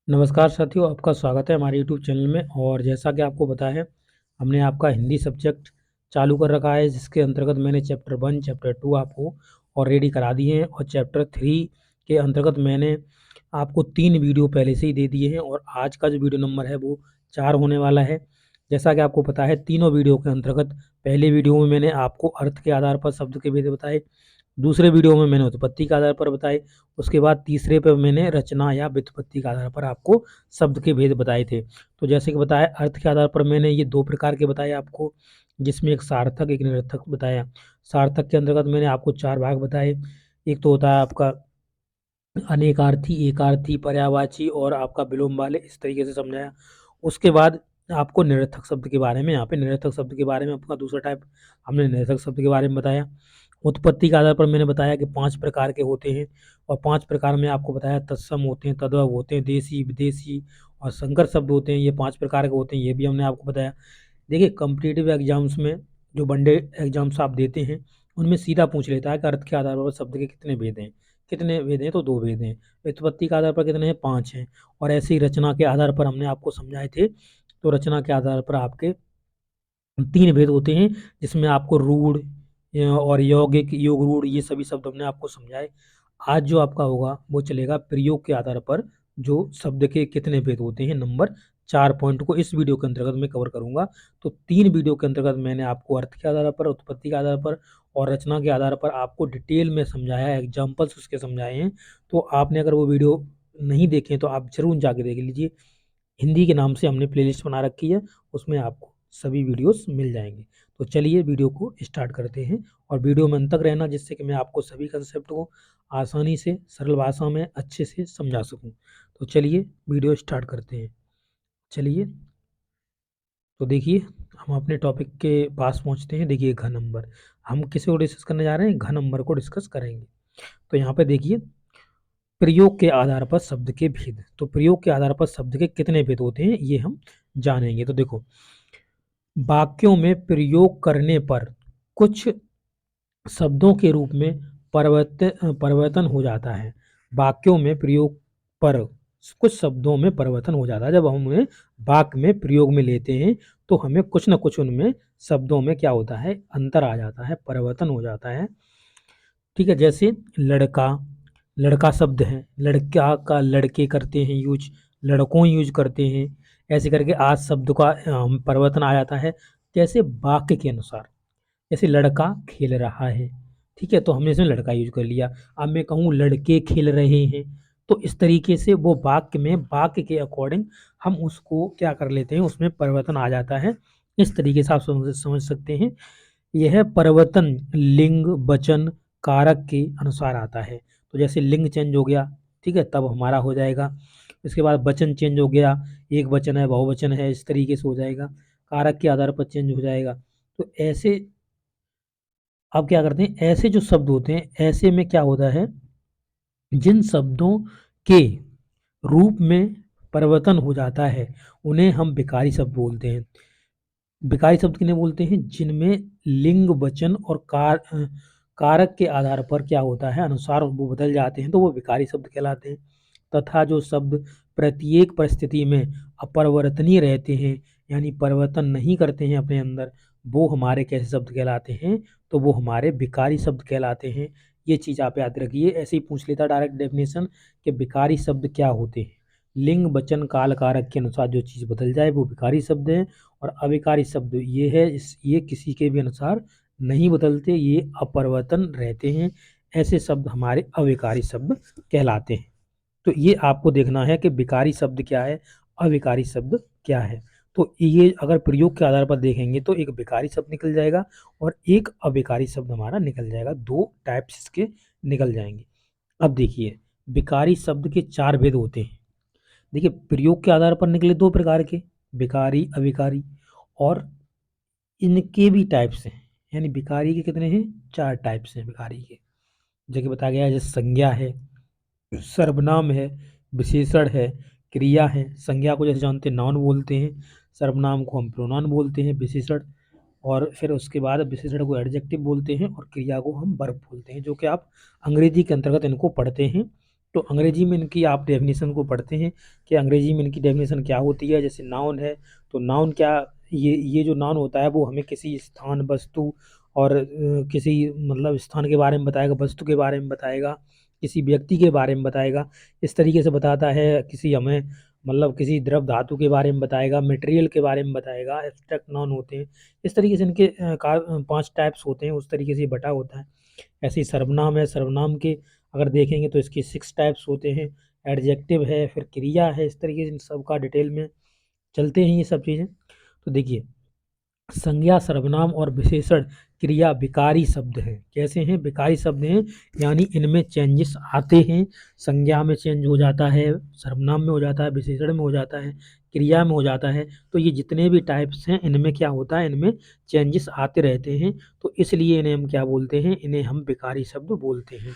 नमस्कार साथियों, आपका स्वागत है हमारे यूट्यूब चैनल में। और जैसा कि आपको पता है, हमने आपका हिंदी सब्जेक्ट चालू कर रखा है, जिसके अंतर्गत मैंने चैप्टर 1, चैप्टर 2 आपको ऑलरेडी करा दिए हैं और चैप्टर 3 के अंतर्गत मैंने आपको 3 वीडियो पहले से ही दे दिए हैं और आज का जो वीडियो नंबर है वो 4 होने वाला है। जैसा कि आपको पता है, तीनों वीडियो के अंतर्गत पहले वीडियो में मैंने आपको अर्थ के आधार पर शब्द के भेद बताए, दूसरे वीडियो में मैंने उत्पत्ति के आधार पर बताए, उसके बाद तीसरे पे मैंने रचना या व्युत्पत्ति के आधार पर आपको शब्द के भेद बताए थे। तो जैसे कि बताया, अर्थ के आधार पर मैंने ये 2 प्रकार के बताए आपको, जिसमें एक सार्थक, एक निरर्थक बताया। सार्थक के अंतर्गत मैंने आपको 4 भाग बताए। एक तो होता है आपका अनेकार्थी, एकार्थी, पर्यायवाची और आपका विलोम वाले, इस तरीके से समझाया। उसके बाद आपको निरर्थक शब्द के बारे में, यहाँ पे निरर्थक शब्द के बारे में आपका दूसरा टाइप हमने निरर्थक शब्द के बारे में बताया। उत्पत्ति के आधार पर मैंने बताया कि 5 प्रकार के होते हैं और 5 प्रकार में आपको बताया तत्सम होते हैं, तद्भव होते हैं, देशी, विदेशी और संकर शब्द होते हैं। ये 5 प्रकार के होते हैं, ये भी हमने आपको बताया। देखिए, कॉम्पिटिटिव एग्जाम्स में जो वनडे एग्जाम्स आप देते हैं, उनमें सीधा पूछ लेता है कि अर्थ के आधार पर शब्द के कितने भेद हैं। कितने भेद हैं? तो 2 भेद हैं। व्युत्पत्ति के आधार पर कितने हैं? 5 हैं। और ऐसे ही रचना के आधार पर हमने आपको समझाए थे। तो रचना के आधार पर आपके 3 भेद होते हैं, जिसमें आपको रूढ़ और यौगिक, योग रूढ़, ये सभी शब्द हमने आपको समझाए। आज जो आपका होगा वो चलेगा प्रयोग के आधार पर, जो शब्द के कितने भेद होते हैं, नंबर 4 पॉइंट को इस वीडियो के अंतर्गत मैं कवर करूंगा। तो 3 वीडियो के अंतर्गत मैंने आपको अर्थ के आधार पर, उत्पत्ति के आधार पर और रचना के आधार पर आपको डिटेल में समझाया है, एग्जाम्पल्स उसके समझाए हैं। तो आपने अगर वो वीडियो नहीं देखे तो आप जरूर जाके देख लीजिए। हिंदी के नाम से हमने प्लेलिस्ट बना रखी है, उसमें आपको सभी वीडियोस मिल जाएंगे। तो चलिए वीडियो को स्टार्ट करते हैं और वीडियो में अंत तक रहना, जिससे कि मैं आपको सभी कंसेप्ट को आसानी से सरल भाषा में अच्छे से समझा सकूं। तो चलिए वीडियो स्टार्ट करते हैं। चलिए, तो देखिए, हम अपने टॉपिक के पास पहुंचते हैं। देखिए, घन नंबर, हम किसी को डिस्कस करने जा रहे हैं, घन नंबर को डिस्कस करेंगे। तो यहाँ पे देखिए, प्रयोग के आधार पर शब्द के भेद। तो प्रयोग के आधार पर शब्द के कितने भेद होते हैं, ये हम जानेंगे। तो देखो, वाक्यों में प्रयोग करने पर कुछ शब्दों के रूप में परिवर्तन हो जाता है। वाक्यों में प्रयोग पर कुछ शब्दों में परिवर्तन हो जाता है। जब हम उन्हें वाक्य में प्रयोग में लेते हैं तो हमें कुछ ना कुछ उनमें शब्दों में क्या होता है, अंतर आ जाता है, परिवर्तन हो जाता है। ठीक है, जैसे लड़का, लड़का शब्द है, लड़का का लड़के करते हैं यूज, लड़कों यूज करते हैं। ऐसे करके आज शब्द का परिवर्तन आ जाता है। जैसे वाक्य के अनुसार, जैसे लड़का खेल रहा है, ठीक है, तो हमने इसमें लड़का यूज कर लिया। अब मैं कहूँ लड़के खेल रहे हैं, तो इस तरीके से वो वाक्य में, वाक्य के अकॉर्डिंग हम उसको क्या कर लेते हैं, उसमें परिवर्तन आ जाता है। इस तरीके से आप समझ सकते हैं। यह परिवर्तन लिंग, वचन, कारक के अनुसार आता है। तो जैसे लिंग चेंज हो गया, ठीक है, तब हमारा हो जाएगा। इसके बाद वचन चेंज हो गया, एक वचन है, बहुवचन है, इस तरीके से हो जाएगा। कारक के आधार पर चेंज हो जाएगा। तो ऐसे अब क्या करते हैं, ऐसे जो शब्द होते हैं, ऐसे में क्या होता है, जिन शब्दों के रूप में परिवर्तन हो जाता है उन्हें हम विकारी शब्द बोलते हैं। विकारी शब्द किन्हें बोलते हैं? जिनमें लिंग, वचन और कारक के आधार पर क्या होता है, अनुसार वो बदल जाते हैं, तो वो विकारी शब्द कहलाते हैं। तथा जो शब्द प्रत्येक परिस्थिति में अपरिवर्तनीय रहते हैं, यानी परिवर्तन नहीं करते हैं अपने अंदर, वो हमारे कैसे शब्द कहलाते हैं? तो वो हमारे विकारी शब्द कहलाते हैं। ये चीज़ आप याद रखिए। ऐसे ही पूछ लेता डायरेक्ट डेफिनेशन कि विकारी शब्द क्या होते हैं। लिंग, वचन, काल, कारक के अनुसार जो चीज़ बदल जाए वो विकारी शब्द है। और अविकारी शब्द ये है, ये किसी के भी अनुसार नहीं बदलते, ये अपरिवर्तन रहते हैं। ऐसे शब्द हमारे अविकारी शब्द कहलाते हैं। तो ये आपको देखना है कि विकारी शब्द क्या है, अविकारी शब्द क्या है। तो ये अगर प्रयोग के आधार पर देखेंगे तो एक विकारी शब्द निकल जाएगा और एक अविकारी शब्द हमारा निकल जाएगा। 2 टाइप्स इसके निकल जाएंगे। अब देखिए, विकारी शब्द के 4 भेद होते हैं। देखिए, प्रयोग के आधार पर निकले 2 प्रकार के, विकारी, अविकारी। और इनके भी टाइप्स हैं, यानी विकारी के कितने हैं? 4 टाइप्स हैं विकारी के, जो कि बताया गया है। जैसे संज्ञा है, सर्वनाम है, विशेषण है, क्रिया है। संज्ञा को जैसे जानते हैं नाउन बोलते हैं, सर्वनाम को हम प्रोनाउन बोलते हैं, विशेषण, और फिर उसके बाद विशेषण को एडजेक्टिव बोलते हैं और क्रिया को हम वर्ब बोलते हैं, जो कि आप अंग्रेजी के अंतर्गत इनको पढ़ते हैं। तो अंग्रेजी में इनकी आप डेफिनेशन को पढ़ते हैं कि अंग्रेजी में इनकी डेफिनेशन क्या होती है। जैसे नाउन है, तो नाउन क्या, ये जो नाउन होता है वो हमें किसी स्थान, वस्तु और किसी मतलब स्थान के बारे में बताएगा, वस्तु के बारे में बताएगा, किसी व्यक्ति के बारे में बताएगा, इस तरीके से बताता है। किसी हमें मतलब किसी द्रव धातु के बारे में बताएगा, मटेरियल के बारे में बताएगा। एब्स्ट्रैक्ट नाउन होते हैं। इस तरीके से इनके 5 टाइप्स होते हैं, उस तरीके से ये बटा होता है। ऐसे ही सर्वनाम है, सर्वनाम के अगर देखेंगे तो इसके 6 टाइप्स होते हैं। एडजेक्टिव है, फिर क्रिया है, इस तरीके से इन सब का डिटेल में चलते हैं ये सब चीज़ें। तो देखिए, संज्ञा, सर्वनाम और विशेषण क्रिया विकारी शब्द हैं। कैसे हैं? विकारी शब्द हैं, यानी इनमें चेंजेस आते हैं। संज्ञा में चेंज हो जाता है, सर्वनाम में हो जाता है, विशेषण में हो जाता है, क्रिया में हो जाता है। तो ये जितने भी टाइप्स हैं इनमें क्या होता है, इनमें चेंजेस आते रहते हैं। तो इसलिए इन्हें हम क्या बोलते हैं, इन्हें हम विकारी शब्द बोलते हैं।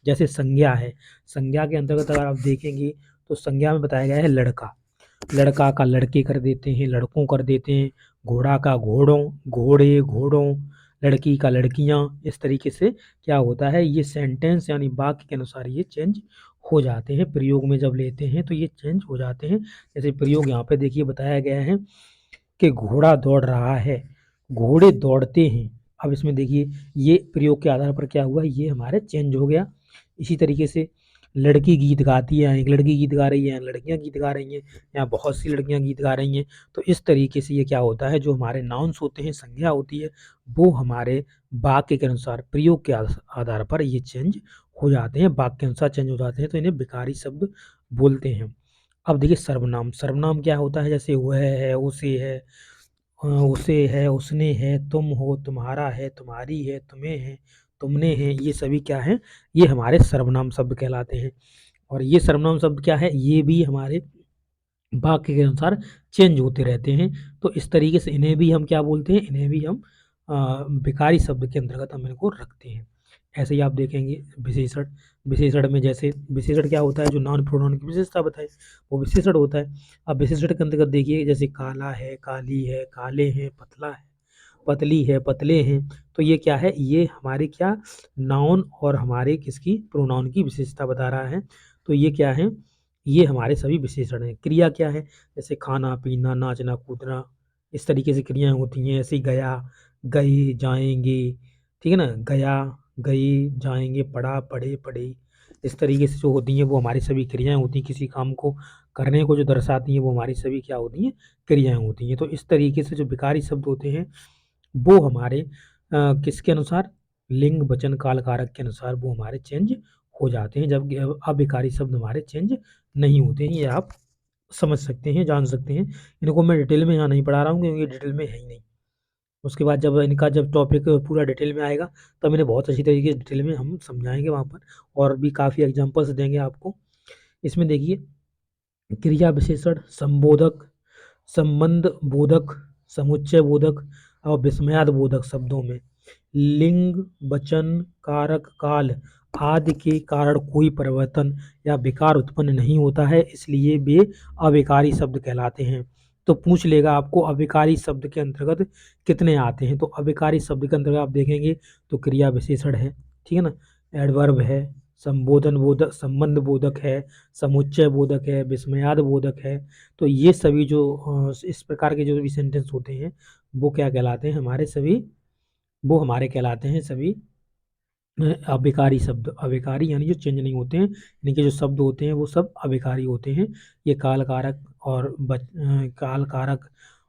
जैसे संज्ञा है, संज्ञा के अंतर्गत अगर आप देखेंगे तो संज्ञा में बताया गया है लड़का, लड़का का लड़के कर देते हैं, लड़कों कर देते हैं। घोड़ा का घोड़ों, घोड़े घोड़ों, लड़की का लड़कियां। इस तरीके से क्या होता है, ये सेंटेंस यानी वाक्य के अनुसार ये चेंज हो जाते हैं। प्रयोग में जब लेते हैं तो ये चेंज हो जाते हैं। जैसे प्रयोग यहाँ पे देखिए बताया गया है कि घोड़ा दौड़ रहा है, घोड़े दौड़ते हैं। अब इसमें देखिए ये प्रयोग के आधार पर क्या हुआ, ये हमारे चेंज हो गया। इसी तरीके से लड़की गीत गाती है, एक लड़की गीत गा रही है, लड़कियां गीत गा रही हैं, यहाँ बहुत सी लड़कियां गीत गा रही हैं। तो इस तरीके से ये क्या होता है, जो हमारे नाउन्स होते हैं, संज्ञा होती है, वो हमारे वाक्य के अनुसार, प्रयोग के आधार पर ये चेंज हो जाते हैं, वाक्य के अनुसार चेंज हो जाते हैं। तो इन्हें विकारी शब्द बोलते हैं। अब देखिए सर्वनाम, सर्वनाम क्या होता है, जैसे वह है, उसे है, उसे है, उसने है, तुम हो, तुम्हारा है, तुम्हारी है, तुम्हें है, तुमने है, ये सभी क्या है, ये हमारे सर्वनाम शब्द कहलाते हैं। और ये सर्वनाम शब्द क्या है, ये भी हमारे वाक्य के अनुसार चेंज होते रहते हैं। तो इस तरीके से इन्हें भी हम क्या बोलते हैं, इन्हें भी हम विकारी शब्द के अंतर्गत हम इनको रखते हैं। ऐसे ही आप देखेंगे विशेषण, विशेषण में जैसे विशेषण क्या होता है, जो नाउन प्रोनाउन की विशेषता बताए वो विशेषण होता है। अब विशेषण के अंतर्गत देखिए, जैसे काला है, काली है, काले हैं, पतला है, पतली है, पतले हैं। तो ये क्या है, ये हमारे क्या, नाउन और हमारे किसकी, प्रोनाउन की विशेषता बता रहा है। तो ये क्या है, ये हमारे सभी विशेषण हैं। क्रिया क्या है, जैसे खाना पीना, नाचना कूदना, इस तरीके से क्रियाएं होती हैं। ऐसे ही गया, गए, जाएंगे, ठीक है ना, गया, गए, जाएंगे, पढ़ा, पढ़े, पढ़े, इस तरीके से जो होती हैं वो हमारी सभी क्रियाएं होती हैं। किसी काम को करने को जो दर्शाती हैं वो हमारी सभी क्या होती हैं, क्रियाएं होती हैं। तो इस तरीके से जो विकारी शब्द होते हैं वो हमारे किसके अनुसार, लिंग वचन काल कारक के अनुसार वो हमारे चेंज हो जाते हैं, जबकि अविकारी शब्द हमारे चेंज नहीं होते हैं। ये आप समझ सकते हैं, जान सकते हैं। इनको मैं डिटेल में यहाँ नहीं पढ़ा रहा हूँ क्योंकि डिटेल में है ही नहीं। उसके बाद जब इनका जब टॉपिक पूरा डिटेल में आएगा तब इन्हें बहुत अच्छी तरीके से डिटेल में हम समझाएंगे वहाँ पर, और भी काफ़ी एग्जांपल्स देंगे आपको। इसमें देखिए, क्रिया विशेषण, संबोधक, संबंध बोधक, समुच्चय बोधक और विस्मयाद बोधक शब्दों में लिंग वचन कारक काल आदि के कारण कोई परिवर्तन या विकार उत्पन्न नहीं होता है, इसलिए वे अविकारी शब्द कहलाते हैं। तो पूछ लेगा आपको अविकारी शब्द के अंतर्गत कितने आते हैं। तो अविकारी शब्द के अंतर्गत आप देखेंगे तो क्रिया विशेषण है, ठीक है ना, एडवर्ब है, संबोधन बोधक, संबंध बोधक है, समुच्चय बोधक है, विस्मयाद बोधक है। तो ये सभी जो इस प्रकार के जो भी सेंटेंस होते हैं वो क्या कहलाते हैं, हमारे सभी, वो हमारे कहलाते हैं सभी अविकारी शब्द। अविकारी यानी जो चेंज नहीं होते हैं, इनके जो शब्द होते हैं वो सब अविकारी होते हैं। ये काल कारक और काल कारक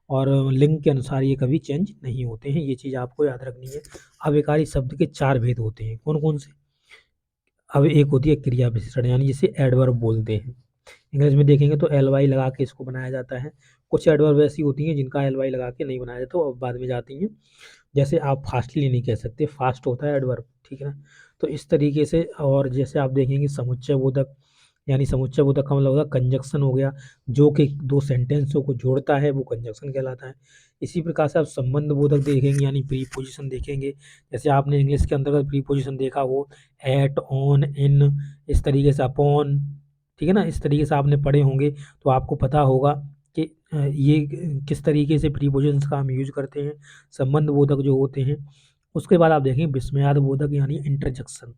और लिंग के अनुसार ये कभी चेंज नहीं होते हैं। ये चीज़ आपको याद रखनी है। अविकारी शब्द के 4 भेद होते हैं, कौन कौन से। अब एक होती है क्रिया विशेषण, यानी जिसे एडवर्ब बोलते हैं। इंग्लिश में देखेंगे तो एल वाई लगा के इसको बनाया जाता है। कुछ एडवर्ब ऐसी होती हैं जिनका एल वाई लगा के नहीं बनाया जाता, वो अब बाद में जाती हैं। जैसे आप फास्टली नहीं कह सकते, फास्ट होता है एडवर्ब, ठीक है ना। तो इस तरीके से, और जैसे आप देखेंगे समुच्चय बोधक, यानी समुच्चय बोधक का मतलब होगा कंजक्शन हो गया, जो कि 2 सेंटेंसों को जोड़ता है वो कंजक्शन कहलाता है। इसी प्रकार से आप संबंध बोधक देखेंगे, यानी प्रीपोजिशन देखेंगे। जैसे आपने इंग्लिश के अंतर्गत प्रीपोजिशन देखा हो, एट, ऑन, इन, इस तरीके से अपॉन, ठीक है ना, इस तरीके से आपने पढ़े होंगे तो आपको पता होगा कि ये किस तरीके से प्रीपोजिशंस का हम यूज करते हैं, संबंध बोधक जो होते हैं। उसके बाद आप देखें विस्मयाद बोधक, यानी इंटरजेक्शन,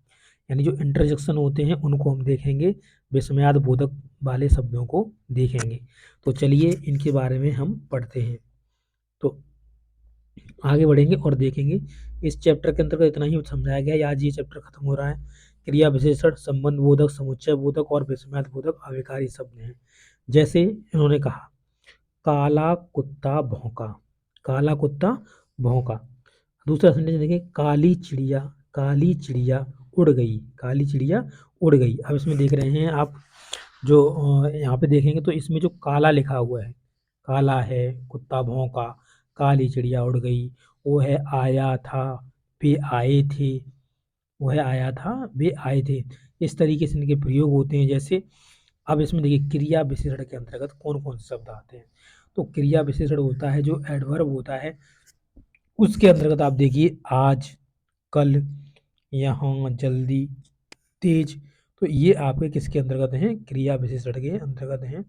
यानी जो इंटरजेक्शन होते हैं उनको हम देखेंगे, विस्मयाद बोधक वाले शब्दों को देखेंगे। तो चलिए इनके बारे में हम पढ़ते हैं। तो आगे बढ़ेंगे और देखेंगे। इस चैप्टर के अंतर्गत इतना ही समझाया गया है। आज ये चैप्टर खत्म हो रहा है। क्रिया विशेषण, संबंध बोधक, समुच्चय बोधक और विस्मयाद बोधक अविकारी शब्द हैं। जैसे इन्होंने कहा, काला कुत्ता भौंका, काला कुत्ता भौंका। दूसरा सेंटेंस देखिए, काली चिड़िया उड़ गई, काली चिड़िया उड़ गई। अब इसमें देख रहे हैं आप, जो यहाँ पे देखेंगे तो इसमें जो काला लिखा हुआ है, काला है, कुत्ता भौंका, काली चिड़िया उड़ गई, वो है आया था, वे आए थे, वो है आया था, वे आए थे। इस तरीके से इनके प्रयोग होते हैं। जैसे अब इसमें देखिए, क्रिया विशेषण के अंतर्गत कौन कौन से शब्द आते हैं। तो क्रिया विशेषण होता है जो एडवर्ब होता है, उसके अंतर्गत आप देखिए, आज, कल, यहाँ, जल्दी, तेज। तो ये आपके किसके अंतर्गत हैं, क्रिया विशेषण के अंतर्गत हैं।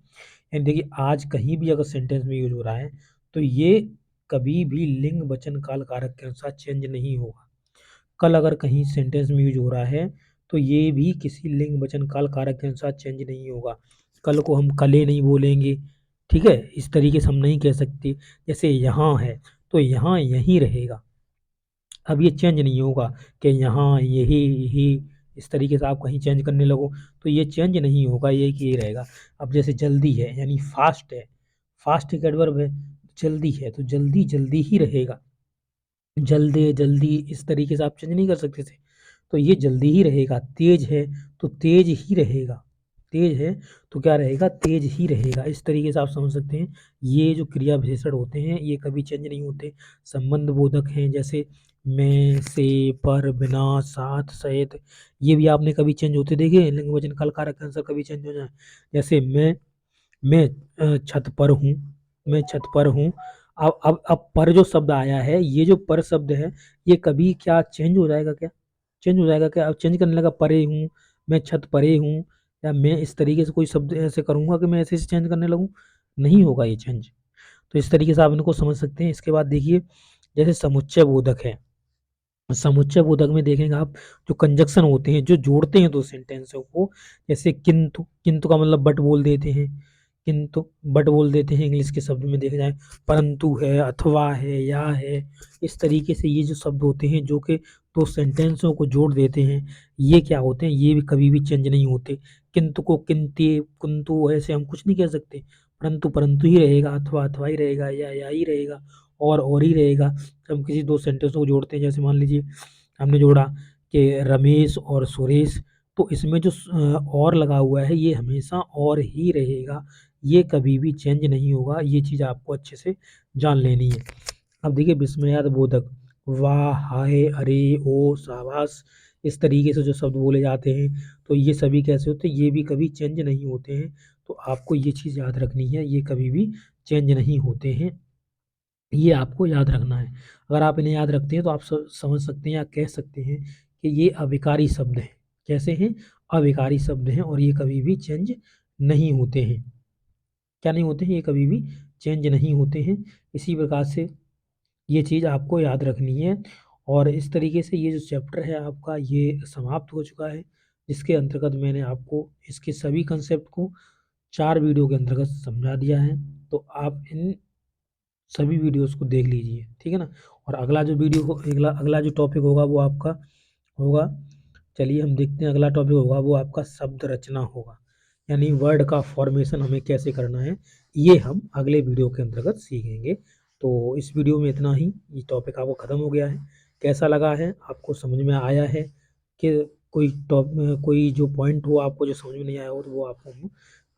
एंड देखिए, आज कहीं भी अगर सेंटेंस में यूज हो रहा है तो ये कभी भी लिंग वचन काल कारक के अनुसार चेंज नहीं होगा। कल अगर कहीं सेंटेंस में यूज हो रहा है तो ये भी किसी लिंग वचन काल कारक के अनुसार चेंज नहीं होगा। कल को हम कले नहीं बोलेंगे, ठीक है, इस तरीके से हम नहीं कह सकते। जैसे यहाँ है तो यहाँ यहीं रहेगा, अब ये चेंज नहीं होगा कि यहाँ यही इस तरीके से आप कहीं चेंज करने लगो तो ये चेंज नहीं होगा, ये कि ये रहेगा। अब जैसे जल्दी है यानी फास्ट है, फास्ट एक एडवर्ब है, जल्दी है तो जल्दी जल्दी ही रहेगा, जल्दे जल्दी इस तरीके से आप चेंज नहीं कर सकते थे, तो ये जल्दी ही रहेगा। तेज है तो तेज ही रहेगा, तेज है तो क्या रहेगा, तेज ही रहेगा। इस तरीके से आप समझ सकते हैं। ये जो क्रिया विशेषण होते हैं ये कभी चेंज नहीं होते। संबंध बोधक हैं, जैसे में, से, पर, बिना, साथ, सहित, ये भी आपने कभी चेंज होते देखे, लिंग वचन काल कारक के अनुसार कभी चेंज हो जाए। जैसे मैं छत पर हूँ, मैं छत पर हूँ। अब पर जो शब्द आया है, ये जो पर शब्द है ये कभी क्या चेंज हो जाएगा, क्या चेंज हो जाएगा, क्या अब चेंज करने लगा, परे हूँ, मैं छत परे हूँ, या मैं इस तरीके से कोई शब्द ऐसे करूँगा कि मैं ऐसे से चेंज करने लगूँ, नहीं होगा ये चेंज। तो इस तरीके से आप इनको समझ सकते हैं। इसके बाद देखिए, जैसे समुच्चय बोधक है, समुच्चय बोधक में देखेंगे आप, जो कंजक्शन होते हैं जो जोड़ते हैं दो सेंटेंसों को, जैसे किंतु, किंतु का मतलब बट बोल देते हैं, किंतु बट बोल देते हैं इंग्लिश के शब्द में देखा जाए, परंतु है, अथवा है, या है। इस तरीके से ये जो शब्द होते हैं जो कि दो सेंटेंसों को जोड़ देते हैं, ये क्या होते हैं, ये भी कभी भी चेंज नहीं होते। किंतु को किंते, कुंतु ऐसे हम कुछ नहीं कह सकते, परंतु परंतु ही रहेगा, अथवा अथवा ही रहेगा, या ही रहेगा, और ही रहेगा। जब हम किसी दो सेंटेंसों को जोड़ते हैं, जैसे मान लीजिए हमने जोड़ा कि रमेश और सुरेश, तो इसमें जो और लगा हुआ है ये हमेशा और ही रहेगा, ये कभी भी चेंज नहीं होगा। ये चीज़ आपको अच्छे से जान लेनी है। अब देखिए, विस्मयाद बोधक, वाह, हाय, अरे, ओ, शाबाश, इस तरीके से जो शब्द बोले जाते हैं तो ये सभी कैसे होते हैं, ये भी कभी चेंज नहीं होते हैं। तो आपको ये चीज़ याद रखनी है, ये कभी भी चेंज नहीं होते हैं, ये आपको याद रखना है। अगर आप इन्हें याद रखते हैं तो आप समझ सकते हैं या कह सकते हैं कि ये अविकारी शब्द हैं। कैसे हैं, अविकारी शब्द हैं, और ये कभी भी चेंज नहीं होते हैं। क्या नहीं होते हैं, ये कभी भी चेंज नहीं होते हैं। इसी प्रकार से ये चीज़ आपको याद रखनी है। और इस तरीके से ये जो चैप्टर है आपका ये समाप्त हो चुका है, जिसके अंतर्गत मैंने आपको इसके सभी कंसेप्ट को 4 वीडियो के अंतर्गत समझा दिया है। तो आप इन सभी वीडियोस को देख लीजिए, ठीक है ना। और अगला जो वीडियो हो, अगला अगला जो टॉपिक होगा वो आपका होगा, चलिए हम देखते हैं, अगला टॉपिक होगा वो आपका शब्द रचना होगा, यानी वर्ड का फॉर्मेशन हमें कैसे करना है, ये हम अगले वीडियो के अंतर्गत सीखेंगे। तो इस वीडियो में इतना ही, ये टॉपिक आपको ख़त्म हो गया है। कैसा लगा है, आपको समझ में आया है कि कोई जो पॉइंट हो आपको जो समझ में नहीं आया हो तो वो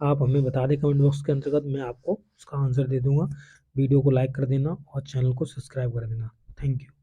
आप हमें बता दें कमेंट बॉक्स के अंतर्गत, मैं आपको उसका आंसर दे दूँगा। वीडियो को लाइक कर देना और चैनल को सब्सक्राइब कर देना। Thank you.